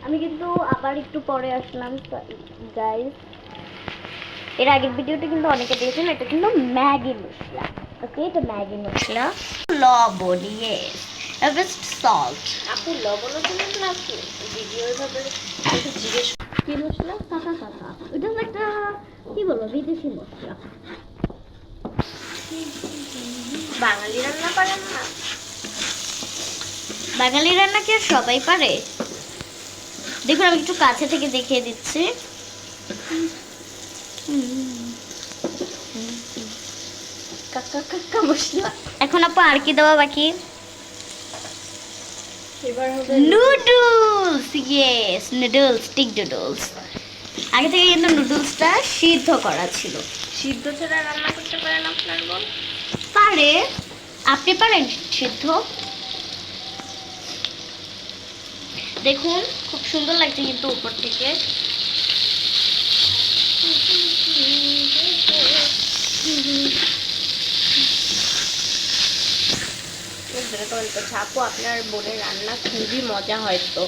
আমি কিন্তু আবার একটু পরে আসলাম গাইস। এর আগের ভিডিওটা কিন্তু অনেকে দিয়েছেন, এটা কিন্তু ম্যাগি মশলা। ওকে, এটা ম্যাগি মশলা, লবণ, ইয়েস, জাস্ট সল্ট। আপু লবণও দিলেন না আপু? ভিডিও এভাবে একটু জিজ্ঞেস কি মশলা? কাকা কাকা, এটা হলো একটা কি বলবো বিদেশি মশলা। বাঙালি রান্না পারেন না? বাঙালি রান্না কি আর সবাই পারে? দেখুন আমি একটু কাছে থেকে দেখিয়ে দিচ্ছি। কাকা কাকা মশলা। এখন আপু আর কি দেওয়া বাকি? এবার হবে noodles, yes, noodles, stick noodles. আগে থেকে কিন্তু নুডলসটা সিদ্ধ করা ছিল। সিদ্ধ ছাড়া রান্না করতে পারেন আপনার বোন? পারে। আপনি পারেন সিদ্ধ? দেখুন খুব সুন্দর লাগছে কিন্তু উপর থেকে। আপু আপনার বোনের রান্না খুবই মজা, হয়তো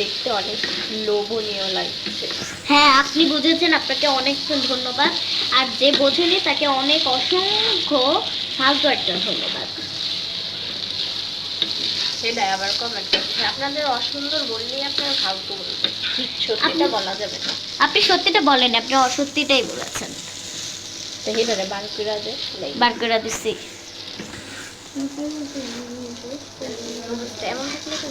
দেখতে অনেক লোভনীয় লাগছে। হ্যাঁ, আপনি বুঝেছেন, আপনাকে অনেক ধন্যবাদ। আর যে বোঝেনি তাকে অনেক অসংখ্য ফালতু একটা ধন্যবাদ। সেটাই আবার কমেন্ট করছে আপনাদের অসুন্দর বললেই আপনার ফালতু বলবে, ঠিক সত্যিটা বলা যাবে না। আপনি সত্যিটা বলেন, আপনি অসত্যিটাই বলেছেন। তো হিবারে বানকুরা দে বার করে দিচ্ছি। এমন থাকলে তো